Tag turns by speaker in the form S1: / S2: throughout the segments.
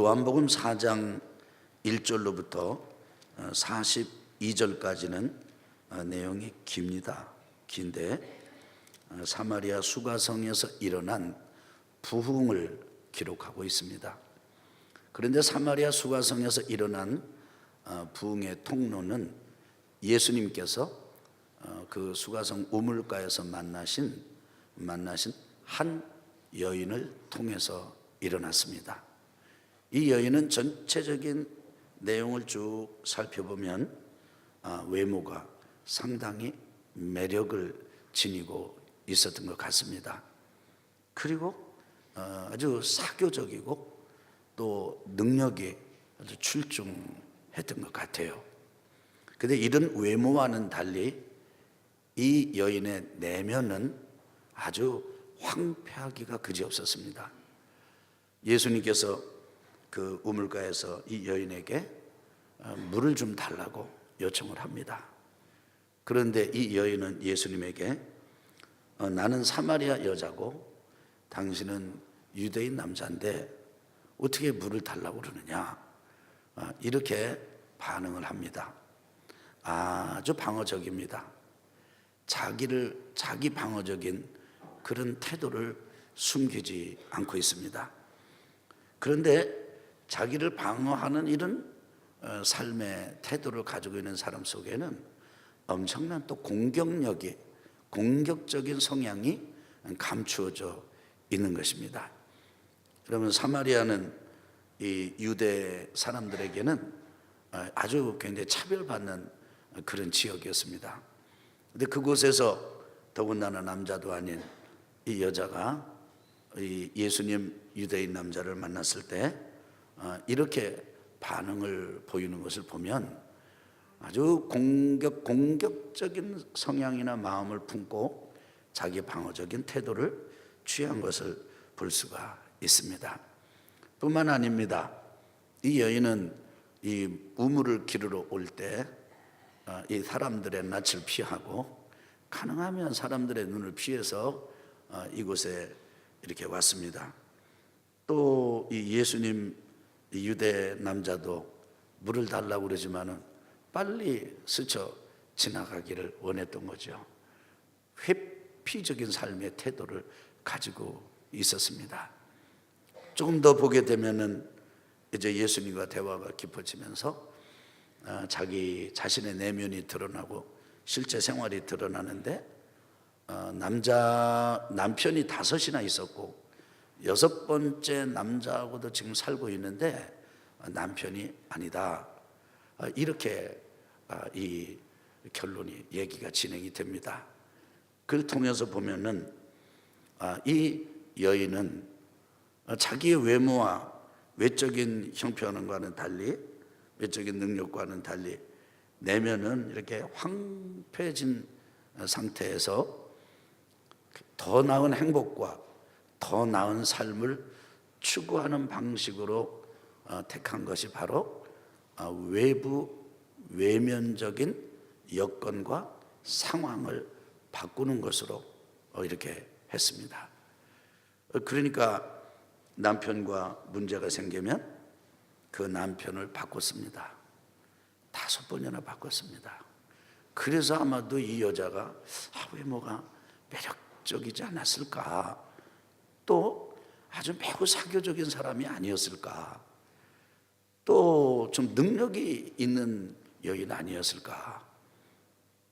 S1: 요한복음 4장 1절로부터 42절까지는 내용이 깁니다. 긴데 사마리아 수가성에서 일어난 부흥을 기록하고 있습니다. 그런데 사마리아 수가성에서 일어난 부흥의 통로는 예수님께서 그 수가성 우물가에서 만나신 한 여인을 통해서 일어났습니다. 이 여인은 전체적인 내용을 쭉 살펴보면 외모가 상당히 매력을 지니고 있었던 것 같습니다. 그리고 아주 사교적이고 또 능력이 아주 출중했던 것 같아요. 그런데 이런 외모와는 달리 이 여인의 내면은 아주 황폐하기가 그지없었습니다. 예수님께서 그 우물가에서 이 여인에게 물을 좀 달라고 요청을 합니다. 그런데 이 여인은 예수님에게 나는 사마리아 여자고 당신은 유대인 남자인데 어떻게 물을 달라고 그러느냐, 이렇게 반응을 합니다. 아주 방어적입니다. 자기 방어적인 그런 태도를 숨기지 않고 있습니다. 그런데 자기를 방어하는 이런 삶의 태도를 가지고 있는 사람 속에는 엄청난 또 공격적인 성향이 감추어져 있는 것입니다. 그러면 사마리아는 이 유대 사람들에게는 아주 굉장히 차별받는 그런 지역이었습니다. 근데 그곳에서 더군다나 남자도 아닌 이 여자가 이 예수님 유대인 남자를 만났을 때 이렇게 반응을 보이는 것을 보면 아주 공격적인 성향이나 마음을 품고 자기 방어적인 태도를 취한 것을 볼 수가 있습니다. 뿐만 아닙니다. 이 여인은 이 우물을 기르러 올 때 이 사람들의 낯을 피하고 가능하면 사람들의 눈을 피해서 이곳에 이렇게 왔습니다. 또 이 예수님 유대 남자도 물을 달라고 그러지만은 빨리 스쳐 지나가기를 원했던 거죠. 회피적인 삶의 태도를 가지고 있었습니다. 조금 더 보게 되면은 이제 예수님과 대화가 깊어지면서 자기 자신의 내면이 드러나고 실제 생활이 드러나는데 남편이 5이나 있었고 6번째 남자하고도 지금 살고 있는데 남편이 아니다, 이렇게 이 결론이 얘기가 진행이 됩니다. 그를 통해서 보면은 이 여인은 자기의 외모와 외적인 형편과는 달리, 외적인 능력과는 달리 내면은 이렇게 황폐해진 상태에서 더 나은 행복과 더 나은 삶을 추구하는 방식으로 택한 것이 바로 외면적인 여건과 상황을 바꾸는 것으로 이렇게 했습니다. 그러니까 남편과 문제가 생기면 그 남편을 바꿨습니다. 5번이나 바꿨습니다. 그래서 아마도 이 여자가 외모가 매력적이지 않았을까, 또 아주 매우 사교적인 사람이 아니었을까, 또 좀 능력이 있는 여인 아니었을까.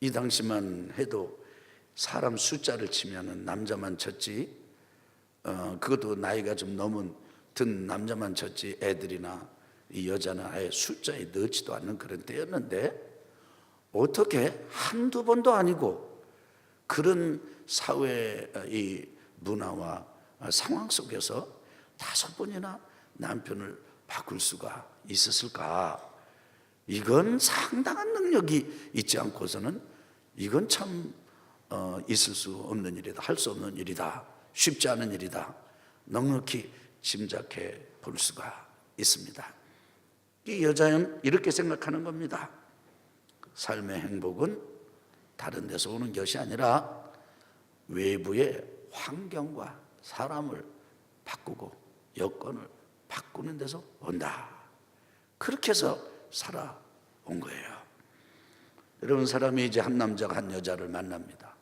S1: 이 당시만 해도 사람 숫자를 치면은 남자만 쳤지, 그것도 나이가 좀 든 남자만 쳤지 애들이나 이 여자는 아예 숫자에 넣지도 않는 그런 때였는데 어떻게 한두 번도 아니고 그런 사회의 이 문화와 상황 속에서 5번이나 남편을 바꿀 수가 있었을까? 이건 상당한 능력이 있지 않고서는 이건 참 있을 수 없는 일이다, 할 수 없는 일이다, 쉽지 않은 일이다, 넉넉히 짐작해 볼 수가 있습니다. 이 여자는 이렇게 생각하는 겁니다. 삶의 행복은 다른 데서 오는 것이 아니라 외부의 환경과 사람을 바꾸고 여건을 바꾸는 데서 온다. 그렇게 해서 살아온 거예요. 여러분, 사람이 이제 한 남자가 한 여자를 만납니다.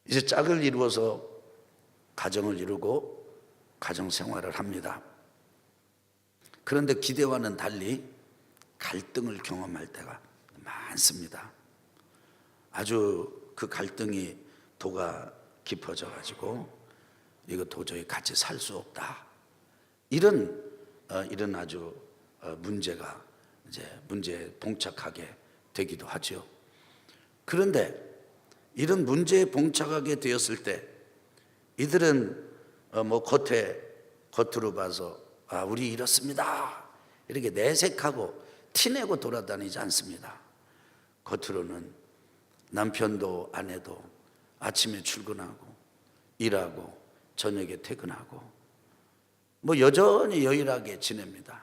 S1: 이제 짝을 이루어서 가정을 이루고 가정 생활을 합니다. 그런데 기대와는 달리 갈등을 경험할 때가 많습니다. 아주 그 갈등이 도가 깊어져 가지고 이거 도저히 같이 살 수 없다. 이런 아주 문제가 이제 문제에 봉착하게 되기도 하죠. 그런데 이런 문제에 봉착하게 되었을 때 이들은 뭐 겉으로 봐서 우리 이렇습니다 이렇게 내색하고 티내고 돌아다니지 않습니다. 겉으로는 남편도 아내도 아침에 출근하고 일하고 저녁에 퇴근하고 뭐 여전히 여일하게 지냅니다.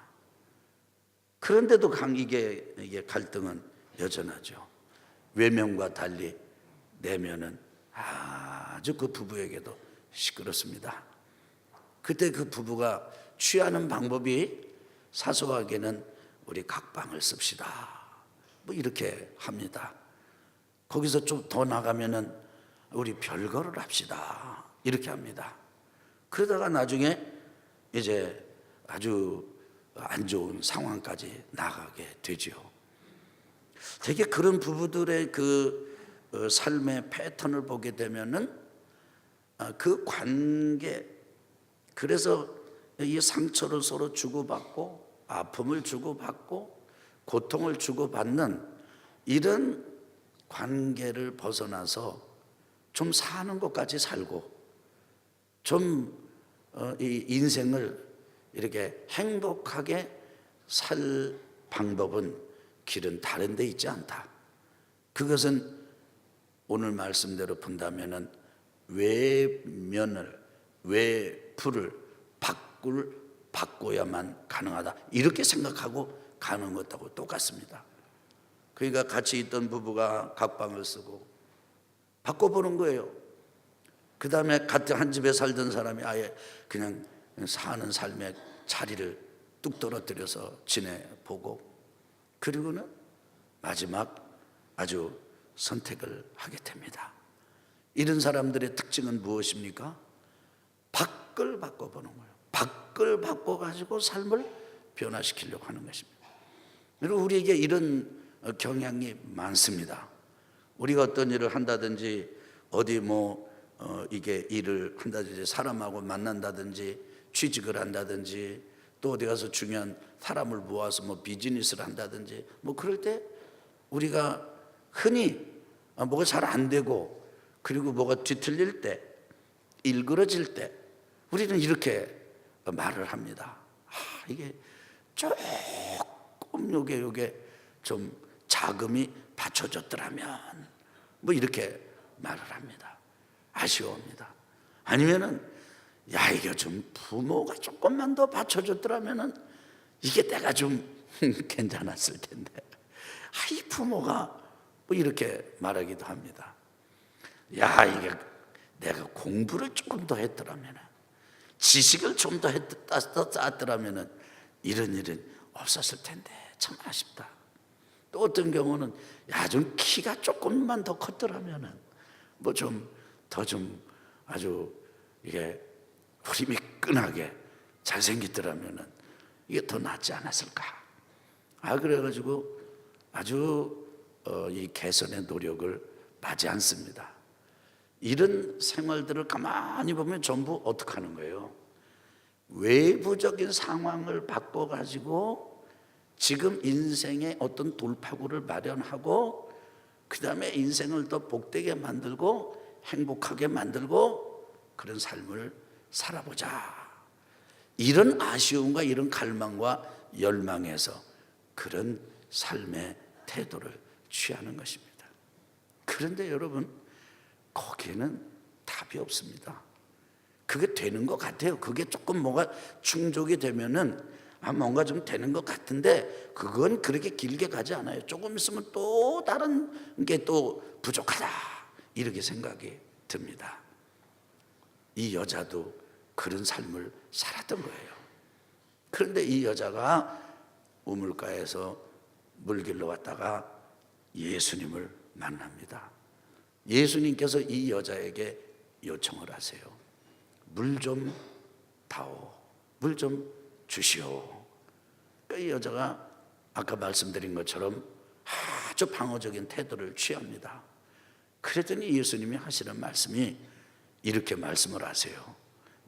S1: 그런데도 이게 갈등은 여전하죠. 외면과 달리 내면은 아주 그 부부에게도 시끄럽습니다. 그때 그 부부가 취하는 방법이 사소하게는 우리 각방을 씁시다 뭐 이렇게 합니다. 거기서 좀 더 나가면은 우리 별거를 합시다 이렇게 합니다. 그러다가 나중에 이제 아주 안 좋은 상황까지 나가게 되죠. 되게 그런 부부들의 그 삶의 패턴을 보게 되면은 그 관계, 그래서 이 상처를 서로 주고받고 아픔을 주고받고 고통을 주고받는 이런 관계를 벗어나서 좀 사는 것까지 살고 좀 이 인생을 이렇게 행복하게 살 방법은 길은 다른 데 있지 않다. 그것은 오늘 말씀대로 본다면은 외면을 외부를 바꿔야만 가능하다 이렇게 생각하고 가는 것하고 똑같습니다. 그러니까 같이 있던 부부가 각방을 쓰고 바꿔보는 거예요. 그 다음에 같은 한 집에 살던 사람이 아예 그냥 사는 삶의 자리를 뚝 떨어뜨려서 지내보고 그리고는 마지막 아주 선택을 하게 됩니다. 이런 사람들의 특징은 무엇입니까? 밖을 바꿔보는 거예요. 밖을 바꿔가지고 삶을 변화시키려고 하는 것입니다. 그리고 우리에게 이런 경향이 많습니다. 우리가 어떤 일을 한다든지 어디 이게 일을 한다든지 사람하고 만난다든지 취직을 한다든지 또 어디 가서 중요한 사람을 모아서 비즈니스를 한다든지 그럴 때 우리가 흔히 뭐가 잘 안 되고 그리고 뭐가 뒤틀릴 때 일그러질 때 우리는 이렇게 말을 합니다. 이게 조금 요게 좀 자금이 받쳐줬더라면 이렇게 말을 합니다. 아쉬워합니다. 아니면은 이게 좀 부모가 조금만 더 받쳐줬더라면은 이게 내가 좀 괜찮았을 텐데 이 부모가 이렇게 말하기도 합니다. 이게 내가 공부를 조금 더 했더라면은 지식을 좀 더 쌓았더라면은 이런 일은 없었을 텐데 참 아쉽다. 또 어떤 경우는 좀 키가 조금만 더 컸더라면은 좀 아주 이게 힘이 끈하게 잘생겼더라면은 이게 더 낫지 않았을까. 그래가지고 아주 이 개선의 노력을 하지 않습니다. 이런 생활들을 가만히 보면 전부 어떻게 하는 거예요? 외부적인 상황을 바꿔가지고 지금 인생의 어떤 돌파구를 마련하고 그 다음에 인생을 더 복되게 만들고 행복하게 만들고 그런 삶을 살아보자. 이런 아쉬움과 이런 갈망과 열망에서 그런 삶의 태도를 취하는 것입니다. 그런데 여러분, 거기에는 답이 없습니다. 그게 되는 것 같아요. 그게 조금 뭐가 충족이 되면은 뭔가 좀 되는 것 같은데 그건 그렇게 길게 가지 않아요. 조금 있으면 또 다른 게 또 부족하다 이렇게 생각이 듭니다. 이 여자도 그런 삶을 살았던 거예요. 그런데 이 여자가 우물가에서 물길로 왔다가 예수님을 만납니다. 예수님께서 이 여자에게 요청을 하세요. 물 좀 다오, 물 좀 주시오. 이 여자가 아까 말씀드린 것처럼 아주 방어적인 태도를 취합니다. 그랬더니 예수님이 하시는 말씀이 이렇게 말씀을 하세요.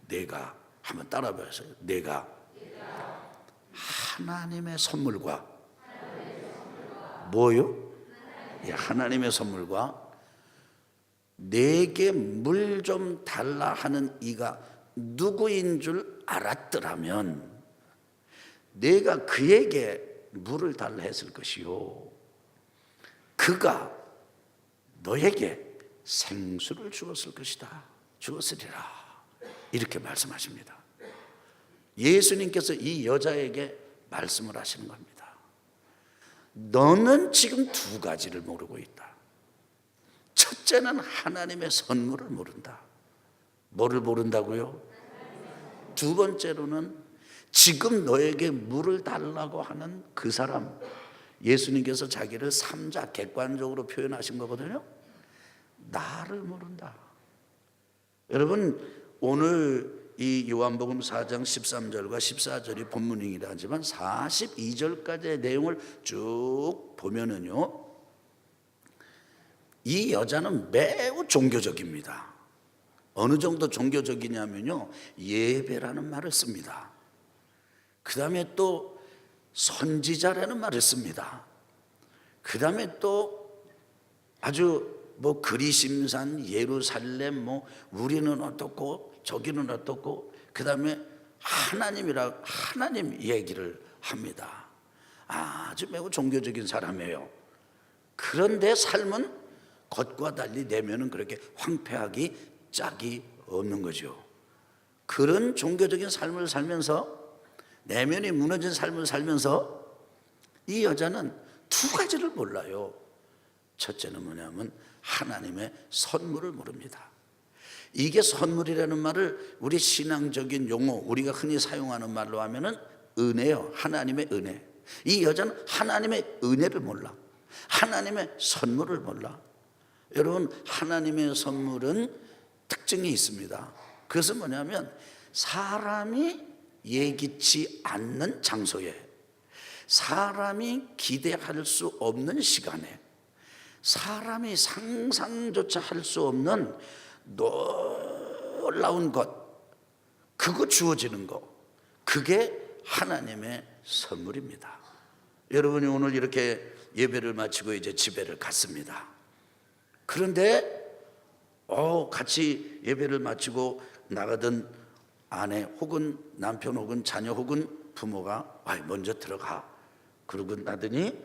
S1: 내가, 한번 따라 보세요. 내가 하나님의 선물과 뭐요? 하나님의 선물과 내게 물 좀 달라 하는 이가 누구인 줄 알았더라면 내가 그에게 물을 달라 했을 것이요 그가 너에게 생수를 주었을 것이다. 주었으리라. 이렇게 말씀하십니다. 예수님께서 이 여자에게 말씀을 하시는 겁니다. 너는 지금 두 가지를 모르고 있다. 첫째는 하나님의 선물을 모른다. 뭐를 모른다고요? 두 번째로는 지금 너에게 물을 달라고 하는 그 사람, 예수님께서 자기를 삼자 객관적으로 표현하신 거거든요. 나를 모른다. 여러분, 오늘 이 요한복음 4장 13절과 14절이 본문이긴 하지만 42절까지의 내용을 쭉 보면은요, 이 여자는 매우 종교적입니다. 어느 정도 종교적이냐면요, 예배라는 말을 씁니다. 그 다음에 또 선지자라는 말을 씁니다. 그 다음에 또 아주 뭐 그리심산, 예루살렘, 뭐 우리는 어떻고 저기는 어떻고, 그 다음에 하나님 얘기를 합니다. 아주 매우 종교적인 사람이에요. 그런데 삶은 겉과 달리 내면은 그렇게 황폐하기 짝이 없는 거죠. 그런 종교적인 삶을 살면서, 내면이 무너진 삶을 살면서 이 여자는 두 가지를 몰라요. 첫째는 뭐냐면 하나님의 선물을 모릅니다. 이게 선물이라는 말을 우리 신앙적인 용어, 우리가 흔히 사용하는 말로 하면은 은혜요. 하나님의 은혜. 이 여자는 하나님의 은혜를 몰라. 하나님의 선물을 몰라. 여러분, 하나님의 선물은 특징이 있습니다. 그것은 뭐냐면 사람이 예기치 않는 장소에, 사람이 기대할 수 없는 시간에, 사람이 상상조차 할 수 없는 놀라운 것, 그거 주어지는 것, 그게 하나님의 선물입니다. 여러분이 오늘 이렇게 예배를 마치고 이제 집에를 갔습니다. 그런데 같이 예배를 마치고 나가던 아내 혹은 남편 혹은 자녀 혹은 부모가 먼저 들어가, 그러고 나더니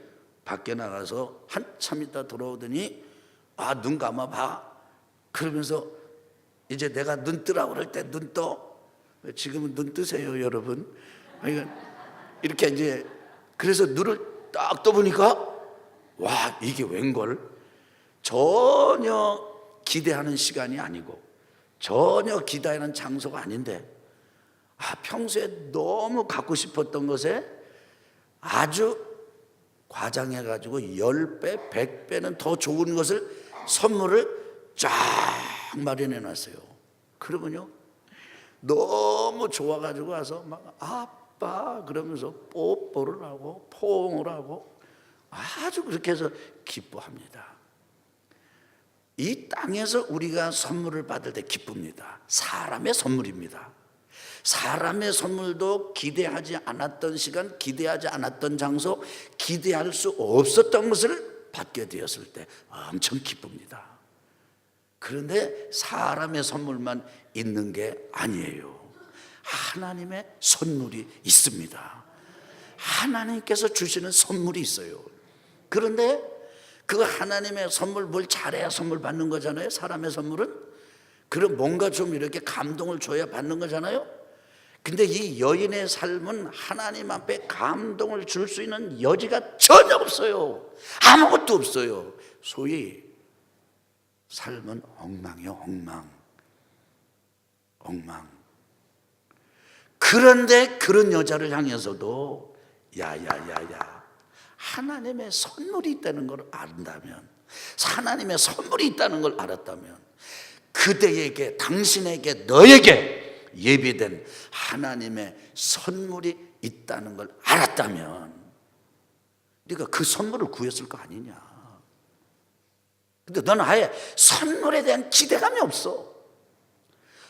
S1: 밖에 나가서 한참 있다 돌아오더니 눈 감아봐 그러면서 이제 내가 눈 뜨라고 그럴 때 눈 떠. 지금은 눈 뜨세요 여러분. 이렇게 이제 그래서 눈을 딱 떠보니까 와, 이게 웬걸? 전혀 기대하는 시간이 아니고 전혀 기대하는 장소가 아닌데 평소에 너무 갖고 싶었던 것에 아주 과장해가지고 10배, 100배는 더 좋은 것을, 선물을 쫙 마련해 놨어요. 그러면요, 너무 좋아가지고 와서 막 아빠 그러면서 뽀뽀를 하고 포옹을 하고 아주 그렇게 해서 기뻐합니다. 이 땅에서 우리가 선물을 받을 때 기쁩니다. 사람의 선물입니다. 사람의 선물도 기대하지 않았던 시간, 기대하지 않았던 장소, 기대할 수 없었던 것을 받게 되었을 때 엄청 기쁩니다. 그런데 사람의 선물만 있는 게 아니에요. 하나님의 선물이 있습니다. 하나님께서 주시는 선물이 있어요. 그런데 그 하나님의 선물, 뭘 잘해야 선물 받는 거잖아요. 사람의 선물은 그럼 뭔가 좀 이렇게 감동을 줘야 받는 거잖아요. 근데 이 여인의 삶은 하나님 앞에 감동을 줄 수 있는 여지가 전혀 없어요. 아무것도 없어요. 소위 삶은 엉망이요, 엉망. 그런데 그런 여자를 향해서도 야야야야, 하나님의 선물이 있다는 걸 안다면, 하나님의 선물이 있다는 걸 알았다면, 그대에게, 당신에게, 너에게 예비된 하나님의 선물이 있다는 걸 알았다면 네가 그 선물을 구했을 거 아니냐. 근데 너는 아예 선물에 대한 기대감이 없어.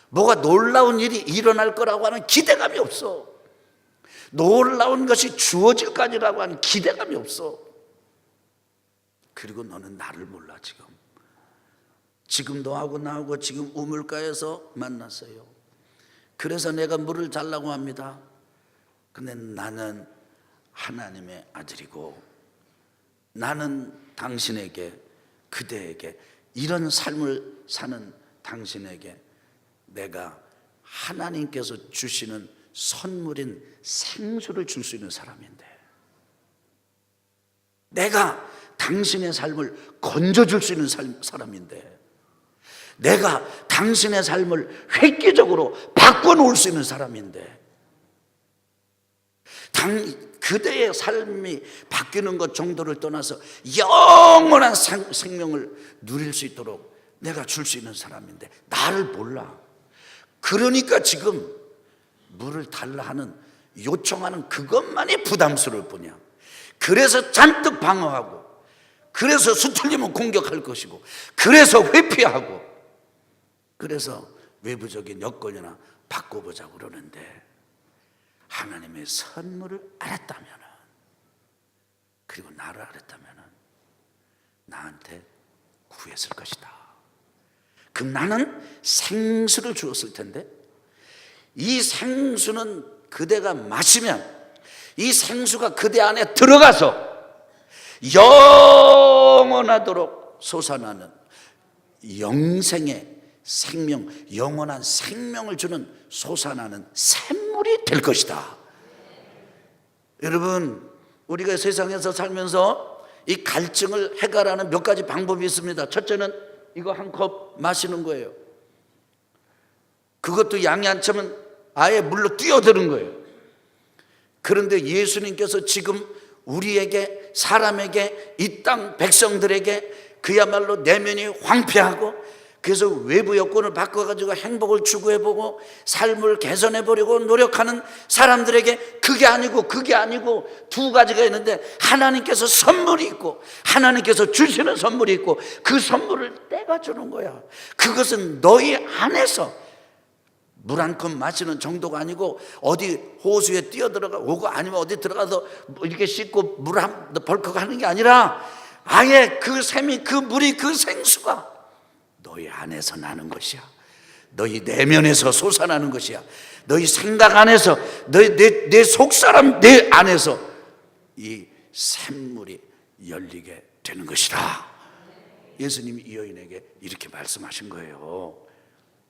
S1: 뭐가 놀라운 일이 일어날 거라고 하는 기대감이 없어. 놀라운 것이 주어질 거라고 하는 기대감이 없어. 그리고 너는 나를 몰라. 지금 너하고 나하고 지금 우물가에서 만났어요. 그래서 내가 물을 달라고 합니다. 근데 나는 하나님의 아들이고, 나는 당신에게, 그대에게, 이런 삶을 사는 당신에게 내가 하나님께서 주시는 선물인 생수를 줄 수 있는 사람인데, 내가 당신의 삶을 건져줄 수 있는 사람인데, 내가 당신의 삶을 획기적으로 바꿔놓을 수 있는 사람인데, 그대의 삶이 바뀌는 것 정도를 떠나서 영원한 생명을 누릴 수 있도록 내가 줄 수 있는 사람인데 나를 몰라. 그러니까 지금 물을 달라 하는, 요청하는 그것만이 부담스러울 뿐이야. 그래서 잔뜩 방어하고, 그래서 수틀리면 공격할 것이고, 그래서 회피하고, 그래서 외부적인 여건이나 바꿔보자고 그러는데, 하나님의 선물을 알았다면, 그리고 나를 알았다면 나한테 구했을 것이다. 그럼 나는 생수를 주었을 텐데, 이 생수는 그대가 마시면 이 생수가 그대 안에 들어가서 영원하도록 솟아나는 영생의 생명, 영원한 생명을 주는 솟아나는 샘물이 될 것이다. 여러분, 우리가 세상에서 살면서 이 갈증을 해결하는 몇 가지 방법이 있습니다. 첫째는 이거 한 컵 마시는 거예요. 그것도 양이 안 차면 아예 물로 뛰어드는 거예요. 그런데 예수님께서 지금 우리에게, 사람에게, 이 땅 백성들에게 그야말로 내면이 황폐하고, 그래서 외부 여건을 바꿔가지고 행복을 추구해보고 삶을 개선해보려고 노력하는 사람들에게 그게 아니고 두 가지가 있는데, 하나님께서 선물이 있고 하나님께서 주시는 선물이 있고, 그 선물을 떼가 주는 거야. 그것은 너희 안에서 물 한 컵 마시는 정도가 아니고, 어디 호수에 뛰어들어가 오고 아니면 어디 들어가서 이렇게 씻고 물 한 벌컥 하는 게 아니라, 아예 그 샘이, 그 물이, 그 생수가 너희 안에서 나는 것이야. 너희 내면에서 솟아나는 것이야. 너희 생각 안에서, 내 속사람, 내 안에서 이 샘물이 열리게 되는 것이다. 예수님이 이 여인에게 이렇게 말씀하신 거예요.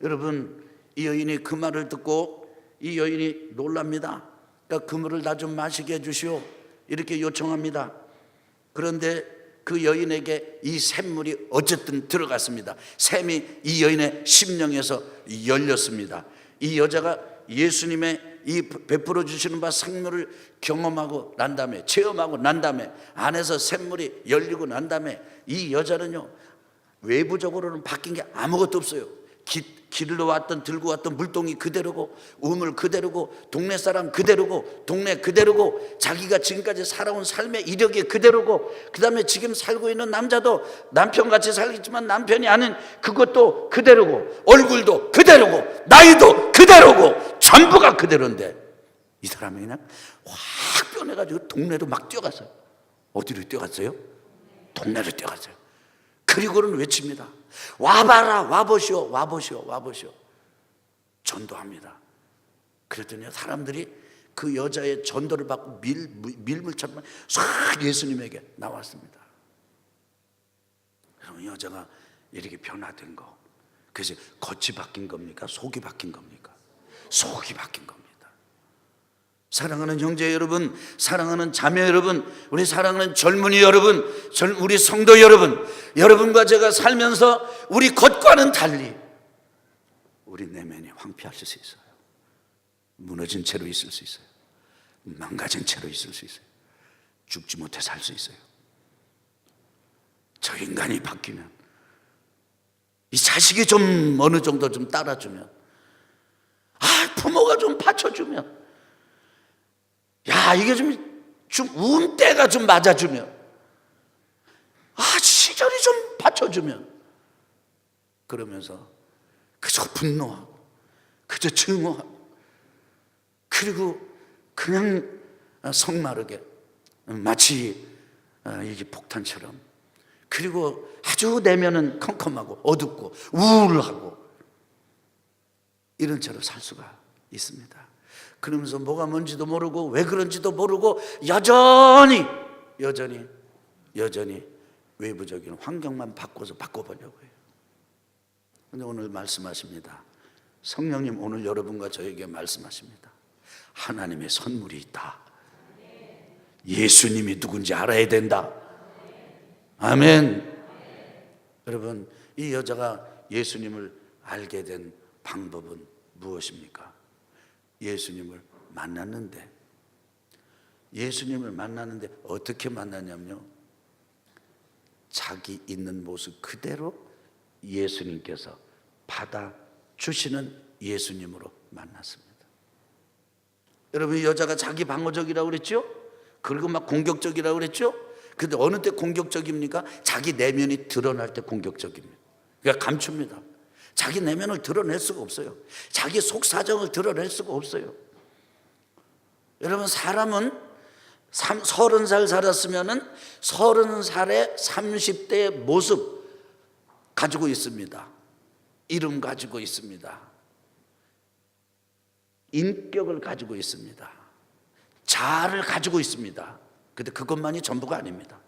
S1: 여러분, 이 여인이 그 말을 듣고 이 여인이 놀랍니다. 그러니까 그 물을 나 좀 마시게 해주시오, 이렇게 요청합니다. 그런데 그 여인에게 이 샘물이 어쨌든 들어갔습니다. 샘이 이 여인의 심령에서 열렸습니다. 이 여자가 예수님의 이 베풀어 주시는 바 생물을 경험하고 난 다음에, 체험하고 난 다음에, 안에서 샘물이 열리고 난 다음에, 이 여자는요, 외부적으로는 바뀐 게 아무것도 없어요. 길로 왔던, 들고 왔던 물동이 그대로고, 우물 그대로고, 동네 사람 그대로고, 동네 그대로고, 자기가 지금까지 살아온 삶의 이력이 그대로고, 그 다음에 지금 살고 있는 남자도 남편같이 살겠지만 남편이 아닌 그것도 그대로고, 얼굴도 그대로고, 나이도 그대로고, 전부가 그대로인데, 이 사람이 그냥 확 변해가지고 동네로 막 뛰어갔어요. 어디로 뛰어갔어요? 동네로 뛰어갔어요. 그리고는 외칩니다. 와봐라, 와보시오, 와보시오, 와보시오. 전도합니다. 그랬더니 사람들이 그 여자의 전도를 받고 밀물처럼 싹 예수님에게 나왔습니다. 그럼 여자가 이렇게 변화된 거, 그래서 겉이 바뀐 겁니까? 속이 바뀐 겁니까? 속이 바뀐 겁니다. 사랑하는 형제 여러분, 사랑하는 자매 여러분, 우리 사랑하는 젊은이 여러분, 우리 성도 여러분, 여러분과 제가 살면서 우리 겉과는 달리 우리 내면이 황폐할 수 있어요. 무너진 채로 있을 수 있어요. 망가진 채로 있을 수 있어요. 죽지 못해 살 수 있어요. 저 인간이 바뀌면, 이 자식이 좀 어느 정도 좀 따라주면, 부모가 좀 받쳐주면, 이게 좀 운때가 좀 맞아주면, 시절이 좀 받쳐주면, 그러면서 그저 분노하고 그저 증오하고, 그리고 그냥 성마르게 마치 이게 폭탄처럼, 그리고 아주 내면은 컴컴하고 어둡고 우울하고 이런 채로 살 수가 있습니다. 그러면서 뭐가 뭔지도 모르고 왜 그런지도 모르고 여전히 외부적인 환경만 바꿔보려고 해요. 그런데 오늘 말씀하십니다. 성령님 오늘 여러분과 저에게 말씀하십니다. 하나님의 선물이 있다. 예수님이 누군지 알아야 된다. 아멘. 여러분, 이 여자가 예수님을 알게 된 방법은 무엇입니까? 예수님을 만났는데 어떻게 만났냐면요, 자기 있는 모습 그대로 예수님께서 받아주시는 예수님으로 만났습니다. 여러분, 이 여자가 자기 방어적이라고 그랬죠? 그리고 막 공격적이라고 그랬죠? 근데 어느 때 공격적입니까? 자기 내면이 드러날 때 공격적입니다. 그러니까 감춥니다. 자기 내면을 드러낼 수가 없어요. 자기 속 사정을 드러낼 수가 없어요. 여러분, 사람은 30살 살았으면은 30살의 30대의 모습 가지고 있습니다. 이름 가지고 있습니다. 인격을 가지고 있습니다. 자아를 가지고 있습니다. 근데 그것만이 전부가 아닙니다.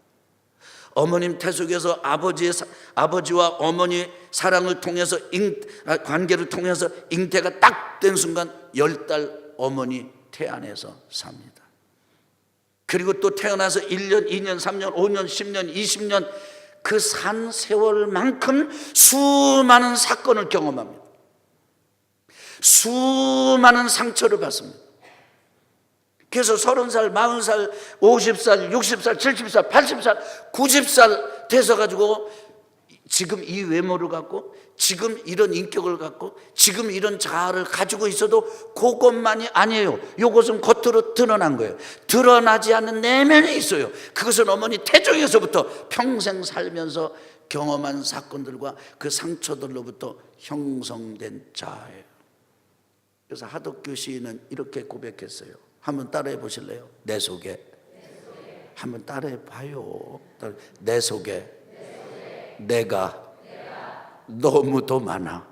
S1: 어머님 태속에서 아버지와 어머니 사랑을 통해서 관계를 통해서 잉태가 딱 된 순간 10달 어머니 태 안에서 삽니다. 그리고 또 태어나서 1년, 2년, 3년, 5년, 10년, 20년 그 산 세월만큼 수많은 사건을 경험합니다. 수많은 상처를 받습니다. 그래서 30살, 40살, 50살, 60살, 70살, 80살, 90살 돼서 가지고 지금 이 외모를 갖고, 지금 이런 인격을 갖고, 지금 이런 자아를 가지고 있어도 그것만이 아니에요. 이것은 겉으로 드러난 거예요. 드러나지 않는 내면이 있어요. 그것은 어머니 태중에서부터 평생 살면서 경험한 사건들과 그 상처들로부터 형성된 자아예요. 그래서 하덕규 시인은 이렇게 고백했어요. 한번 따라해 보실래요? 내 속에. 한번 따라해 봐요. 내 속에 내가 너무도 많아.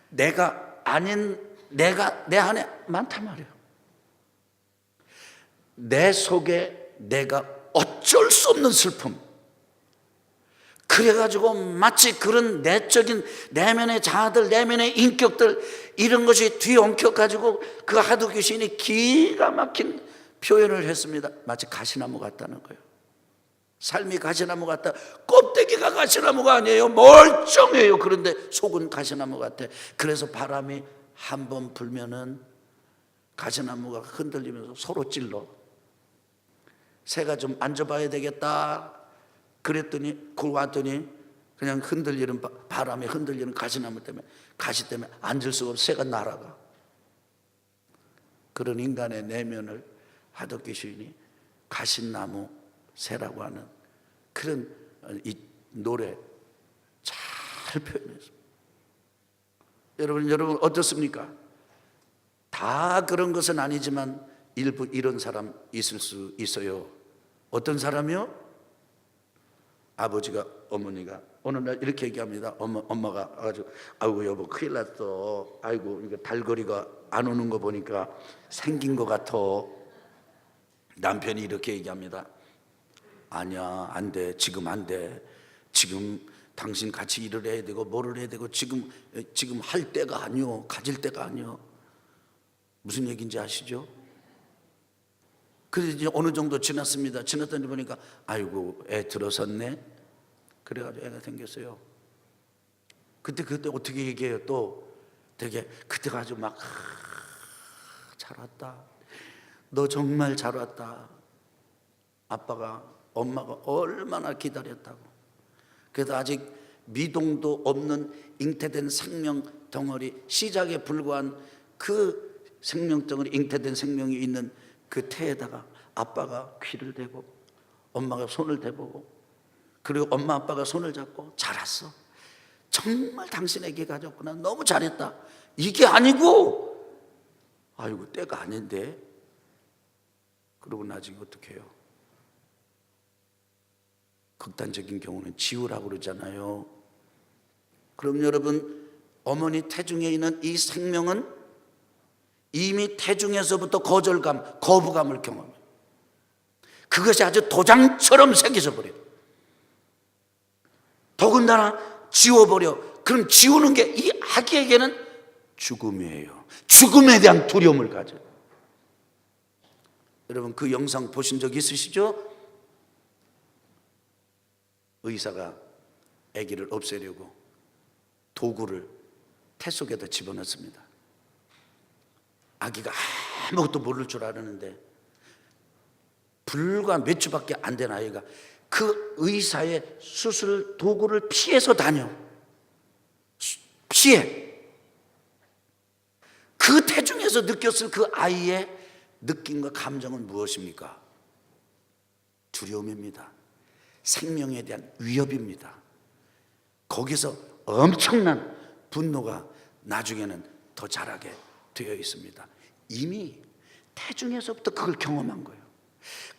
S1: 내가 아닌 내가 내 안에 많단 말이에요. 내 속에 내가 어쩔 수 없는 슬픔. 그래가지고 마치 그런 내적인 내면의 자아들, 내면의 인격들, 이런 것이 뒤엉켜가지고 그 하덕규 시인이 기가 막힌 표현을 했습니다. 마치 가시나무 같다는 거예요. 삶이 가시나무 같다. 껍데기가 가시나무가 아니에요. 멀쩡해요. 그런데 속은 가시나무 같아. 그래서 바람이 한번 불면은 가시나무가 흔들리면서 서로 찔러. 새가 좀 앉아봐야 되겠다 그랬더니, 왔더니 그냥 흔들리는 바람에 흔들리는 가시나무 때문에, 가시 때문에 앉을 수가 없어. 새가 날아가. 그런 인간의 내면을 하덕기 시인이 가시나무 새라고 하는 그런 이 노래 잘 표현했습니다. 여러분 어떻습니까? 다 그런 것은 아니지만 일부 이런 사람 있을 수 있어요. 어떤 사람이요? 아버지가, 어머니가 어느 날 이렇게 얘기합니다. 엄마가 아주, 아이고 여보 큰일 났어. 아이고 이거 달거리가 안 오는 거 보니까 생긴 것 같아. 남편이 이렇게 얘기합니다. 아니야, 안 돼. 지금 안 돼. 지금 당신 같이 일을 해야 되고 뭐를 해야 되고 지금 할 때가 아니요. 가질 때가 아니요. 무슨 얘기인지 아시죠? 그래서 이제 어느 정도 지났습니다. 지났더니 보니까 아이고 애 들어섰네. 그래가지고 애가 생겼어요. 그때 어떻게 얘기해요? 또 되게 그때가 아주 막 잘 왔다. 너 정말 잘 왔다. 아빠가 엄마가 얼마나 기다렸다고. 그래도 아직 미동도 없는 잉태된 생명 덩어리, 시작에 불과한 그 생명 덩어리, 잉태된 생명이 있는 그 태에다가 아빠가 귀를 대고 엄마가 손을 대보고, 그리고 엄마 아빠가 손을 잡고 잘 왔어. 정말 당신에게 가졌구나. 너무 잘했다. 이게 아니고, 아이고 때가 아닌데. 그러고 나중에 어떻게 해요? 극단적인 경우는 지우라고 그러잖아요. 그럼 여러분, 어머니 태중에 있는 이 생명은 이미 태중에서부터 거절감, 거부감을 경험해요. 그것이 아주 도장처럼 새겨져 버려요. 더군다나 지워버려. 그럼 지우는 게 이 아기에게는 죽음이에요. 죽음에 대한 두려움을 가져요. 여러분, 그 영상 보신 적 있으시죠? 의사가 아기를 없애려고 도구를 태 속에다 집어넣습니다. 아기가 아무것도 모를 줄 알았는데 불과 몇 주밖에 안 된 아이가 그 의사의 수술 도구를 피해서 다녀. 피해. 그 태중에서 느꼈을 그 아이의 느낌과 감정은 무엇입니까? 두려움입니다. 생명에 대한 위협입니다. 거기서 엄청난 분노가 나중에는 더 자라게 되어 있습니다. 이미 태중에서부터 그걸 경험한 거예요.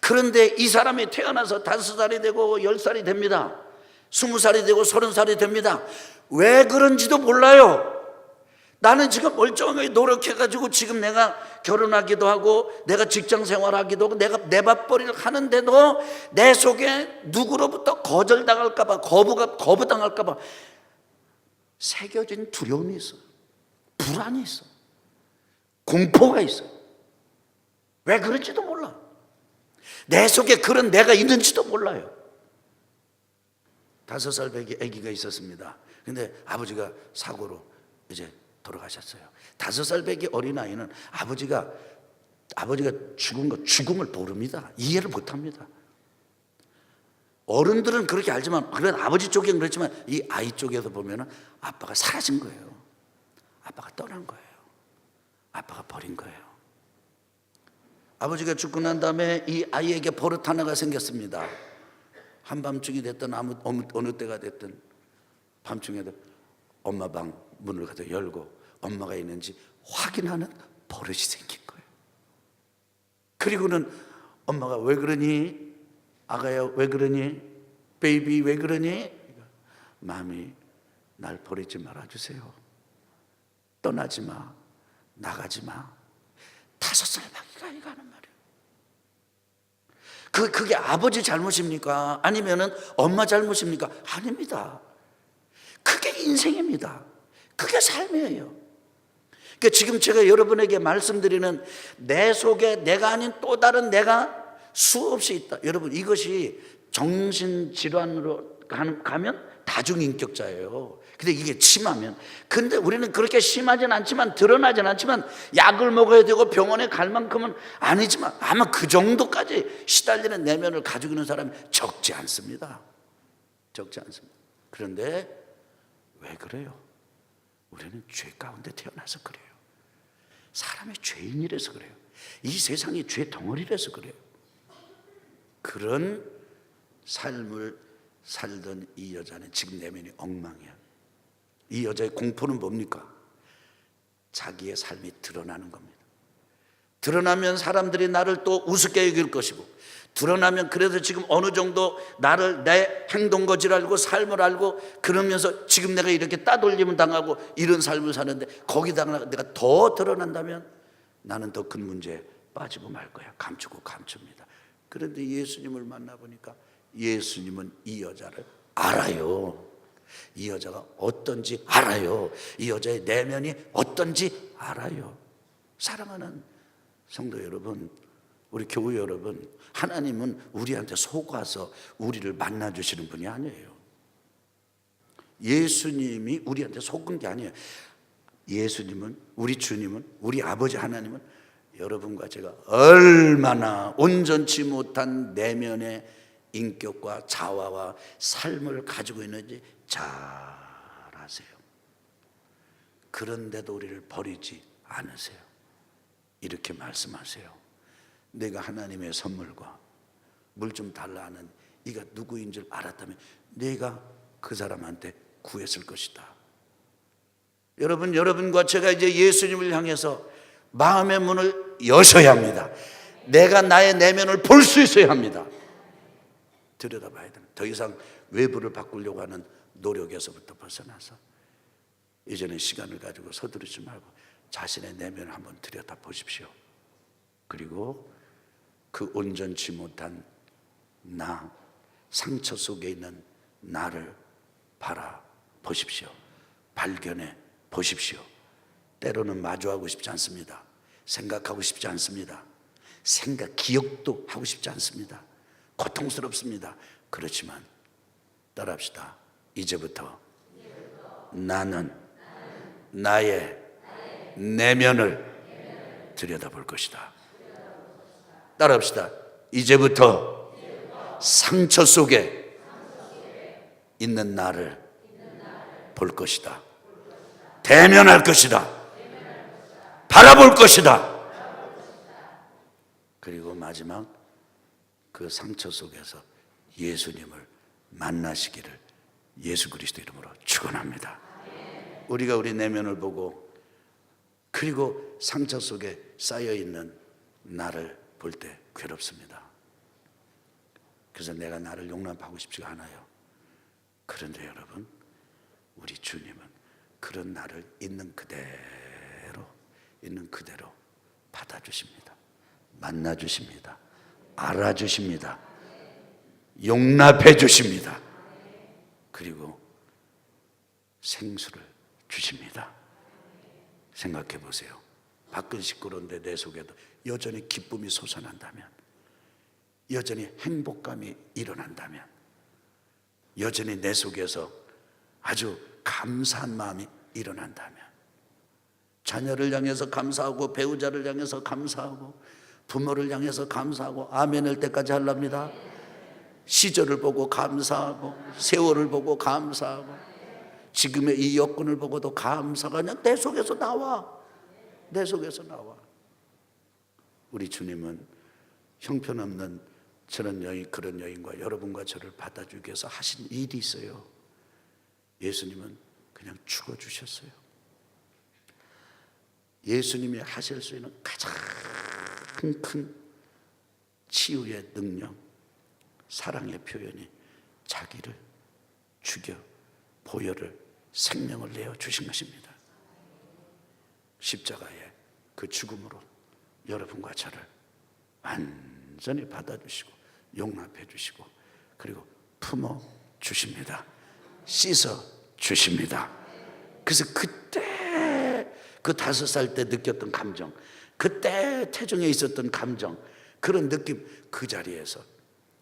S1: 그런데 이 사람이 태어나서 5살이 되고 10살이 됩니다. 20살이 되고 30살이 됩니다. 왜 그런지도 몰라요. 나는 지금 멀쩡하게 노력해가지고 지금 내가 결혼하기도 하고 내가 직장 생활하기도 하고 내가 내 밥벌이를 하는데도 내 속에 누구로부터 거절당할까봐, 거부당할까봐 새겨진 두려움이 있어요. 불안이 있어요. 공포가 있어요. 왜 그런지도 몰라. 내 속에 그런 내가 있는지도 몰라요. 5살 배기 아기가 있었습니다. 근데 아버지가 사고로 이제 돌아가셨어요. 5살 배기 어린아이는 아버지가 죽은 거, 죽음을 모릅니다. 이해를 못합니다. 어른들은 그렇게 알지만, 그런 아버지 쪽엔 그렇지만 이 아이 쪽에서 보면은 아빠가 사라진 거예요. 아빠가 떠난 거예요. 아빠가 버린 거예요. 아버지가 죽고 난 다음에 이 아이에게 버릇 하나가 생겼습니다. 한밤중이 됐든 어느 때가 됐든 밤중에도 엄마 방 문을 가서 열고 엄마가 있는지 확인하는 버릇이 생긴 거예요. 그리고는 엄마가 왜 그러니? 아가야 왜 그러니? 베이비 왜 그러니? 마미 날 버리지 말아주세요. 떠나지 마. 나가지 마. 5살 아기가 이거 하는 말이에요. 그게 아버지 잘못입니까? 아니면은 엄마 잘못입니까? 아닙니다. 그게 인생입니다. 그게 삶이에요. 그러니까 지금 제가 여러분에게 말씀드리는 내 속에 내가 아닌 또 다른 내가 수없이 있다. 여러분, 이것이 정신질환으로 가면 다중인격자예요. 근데 이게 심하면, 근데 우리는 그렇게 심하진 않지만, 드러나진 않지만 약을 먹어야 되고 병원에 갈 만큼은 아니지만 아마 그 정도까지 시달리는 내면을 가지고 있는 사람이 적지 않습니다. 적지 않습니다. 그런데 왜 그래요? 우리는 죄 가운데 태어나서 그래요. 사람이 죄인이라서 그래요. 이 세상이 죄 덩어리라서 그래요. 그런 삶을 살던 이 여자는 지금 내면이 엉망이야. 이 여자의 공포는 뭡니까? 자기의 삶이 드러나는 겁니다. 드러나면 사람들이 나를 또 우습게 여길 것이고, 드러나면 그래도 지금 어느 정도 나를, 내 행동 거지를 알고 삶을 알고, 그러면서 지금 내가 이렇게 따돌림을 당하고 이런 삶을 사는데 거기다가 내가 더 드러난다면 나는 더 큰 문제에 빠지고 말 거야. 감추고 감춥니다. 그런데 예수님을 만나보니까 예수님은 이 여자를 알아요. 이 여자가 어떤지 알아요. 이 여자의 내면이 어떤지 알아요. 사랑하는 성도 여러분, 우리 교회 여러분, 하나님은 우리한테 속아서 우리를 만나주시는 분이 아니에요. 예수님이 우리한테 속은 게 아니에요. 예수님은, 우리 주님은, 우리 아버지 하나님은 여러분과 제가 얼마나 온전치 못한 내면의 인격과 자화와 삶을 가지고 있는지 잘 아세요. 그런데도 우리를 버리지 않으세요. 이렇게 말씀하세요. 내가 하나님의 선물과 물 좀 달라 하는 이가 누구인 줄 알았다면 내가 그 사람한테 구했을 것이다. 여러분과 제가 이제 예수님을 향해서 마음의 문을 여셔야 합니다. 내가 나의 내면을 볼 수 있어야 합니다. 들여다봐야 됩니다. 더 이상 외부를 바꾸려고 하는 노력에서부터 벗어나서 이제는 시간을 가지고 서두르지 말고 자신의 내면을 한번 들여다보십시오. 그리고 그 온전치 못한 나, 상처 속에 있는 나를 바라보십시오. 발견해 보십시오. 때로는 마주하고 싶지 않습니다. 생각하고 싶지 않습니다. 기억도 하고 싶지 않습니다. 고통스럽습니다. 그렇지만 따라합시다. 이제부터 나는 나의 내면을 들여다볼 것이다. 따라합시다. 이제부터 상처 속에 있는 나를 볼 것이다. 대면할 것이다. 바라볼 것이다. 그리고 마지막 그 상처 속에서 예수님을 만나시기를 예수 그리스도 이름으로 축원합니다. 우리가 우리 내면을 보고 그리고 상처 속에 쌓여있는 나를 볼 때 괴롭습니다. 그래서 내가 나를 용납하고 싶지가 않아요. 그런데 여러분, 우리 주님은 그런 나를 있는 그대로 받아주십니다. 만나주십니다. 알아주십니다. 용납해 주십니다. 그리고 생수를 주십니다. 생각해 보세요. 밖은 시끄러운데 내 속에도 여전히 기쁨이 솟아난다면, 여전히 행복감이 일어난다면, 여전히 내 속에서 아주 감사한 마음이 일어난다면, 자녀를 향해서 감사하고 배우자를 향해서 감사하고 부모를 향해서 감사하고 아멘할 때까지 하랍니다. 시절을 보고 감사하고 세월을 보고 감사하고 지금의 이 여건을 보고도 감사가 그냥 내 속에서 나와. 내 속에서 나와. 우리 주님은 형편없는 그런 여인과 여러분과 저를 받아주기 위해서 하신 일이 있어요. 예수님은 그냥 죽어주셨어요. 예수님이 하실 수 있는 가장 큰 치유의 능력, 사랑의 표현이 자기를 죽여 보혈을 생명을 내어 주신 것입니다. 십자가의 그 죽음으로 여러분과 저를 완전히 받아주시고 용납해 주시고 그리고 품어 주십니다. 씻어 주십니다. 그래서 그때 그 5살 때 느꼈던 감정, 그때 태중에 있었던 감정, 그런 느낌, 그 자리에서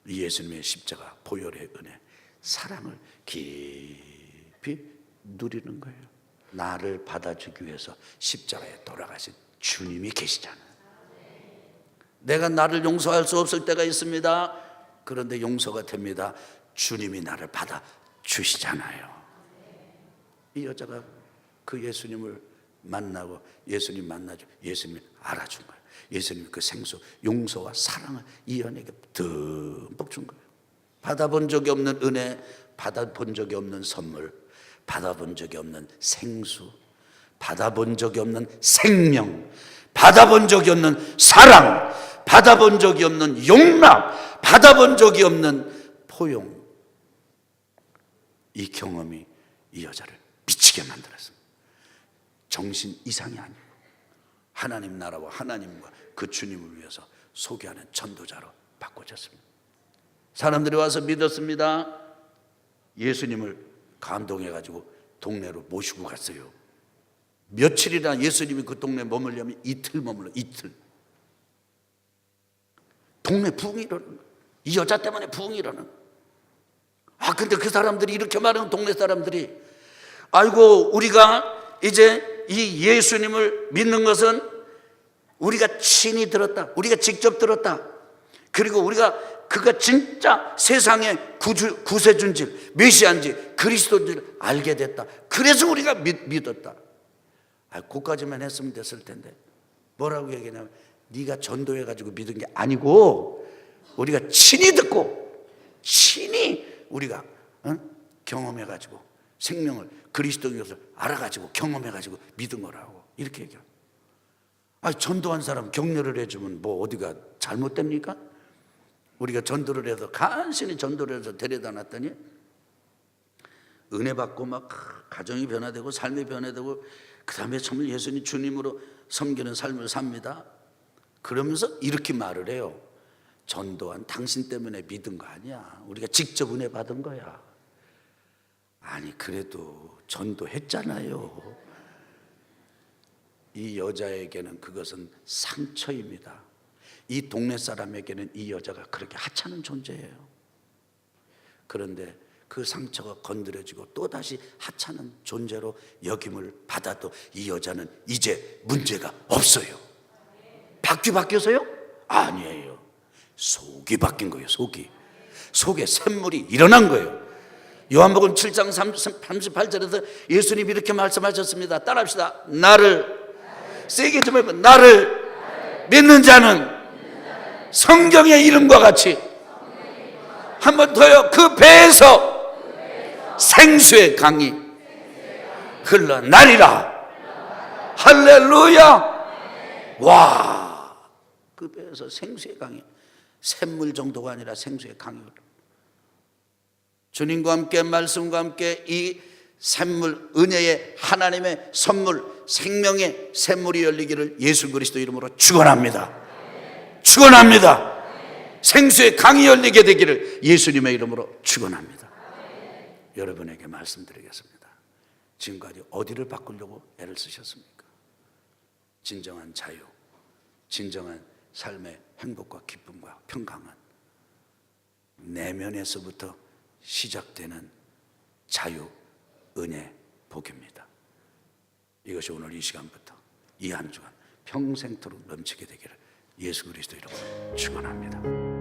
S1: 예수님의 십자가 보혈의 은혜, 사랑을 깊이 누리는 거예요. 나를 받아주기 위해서 십자가에 돌아가신 주님이 계시잖아요. 내가 나를 용서할 수 없을 때가 있습니다. 그런데 용서가 됩니다. 주님이 나를 받아주시잖아요. 이 여자가 그 예수님을 만나고 예수님 만나죠. 예수님이 알아준 거예요. 예수님이 그 생수, 용서와 사랑을 이 여인에게 듬뿍 준 거예요. 받아본 적이 없는 은혜, 받아본 적이 없는 선물, 받아본 적이 없는 생수, 받아본 적이 없는 생명, 받아본 적이 없는 사랑, 받아본 적이 없는 용납, 받아본 적이 없는 포용. 이 경험이 이 여자를 미치게 만들었습니다. 정신 이상이 아니고 하나님 나라와 하나님과 그 주님을 위해서 소개하는 전도자로 바꿔졌습니다. 사람들이 와서 믿었습니다. 예수님을 감동해가지고 동네로 모시고 갔어요. 며칠이나 예수님이 그 동네에 머물려면 이틀 머물러. 이틀. 동네 부흥이 일어나는 거예요. 이 여자 때문에 부흥이 일어나는 거예요. 근데 그 사람들이 이렇게 말하는 동네 사람들이, 아이고 우리가 이제 이 예수님을 믿는 것은 우리가 친히 들었다. 우리가 직접 들었다. 그리고 그가 진짜 세상의 구세주인지 메시아인지 그리스도인지를 알게 됐다. 그래서 우리가 믿었다. 그까지만 했으면 됐을 텐데 뭐라고 얘기하냐면 네가 전도해가지고 믿은 게 아니고 우리가 친히 듣고 친히 우리가 경험해가지고 생명을 그리스도인 것을 알아가지고 경험해가지고 믿은 거라고 이렇게 얘기해요. 전도한 사람 격려를 해주면 뭐 어디가 잘못됩니까? 우리가 전도를 해서 간신히 전도를 해서 데려다 놨더니 은혜 받고 막 가정이 변화되고 삶이 변화되고 그 다음에 정말 예수님 주님으로 섬기는 삶을 삽니다. 그러면서 이렇게 말을 해요. 전도한 당신 때문에 믿은 거 아니야. 우리가 직접 은혜 받은 거야. 아니 그래도 전도했잖아요. 이 여자에게는 그것은 상처입니다. 이 동네 사람에게는 이 여자가 그렇게 하찮은 존재예요. 그런데 그 상처가 건드려지고 또다시 하찮은 존재로 여김을 받아도 이 여자는 이제 문제가 없어요. 바뀌어서요? 아니에요. 속이 바뀐 거예요. 속에 샘물이 일어난 거예요. 요한복음 7장 38절에서 예수님이 이렇게 말씀하셨습니다. 따라합시다. 나를 세게 좀 해봐. 나를 믿는 자는 성경의 이름과 같이 한 번 더요. 그 배에서 생수의 강이 흘러나리라. 할렐루야. 와, 그 배에서 생수의 강이 샘물 정도가 아니라 생수의 강이 흘러. 주님과 함께 말씀과 함께 이 샘물, 은혜의 하나님의 선물, 생명의 샘물이 열리기를 예수 그리스도 이름으로 축원합니다. 축원합니다. 생수의 강이 열리게 되기를 예수님의 이름으로 축원합니다. 여러분에게 말씀드리겠습니다. 지금까지 어디를 바꾸려고 애를 쓰셨습니까? 진정한 자유, 진정한 삶의 행복과 기쁨과 평강은 내면에서부터 시작되는 자유, 은혜, 복입니다. 이것이 오늘 이 시간부터 이 한 주간 평생토록 넘치게 되기를 예수 그리스도 이름으로 축원합니다.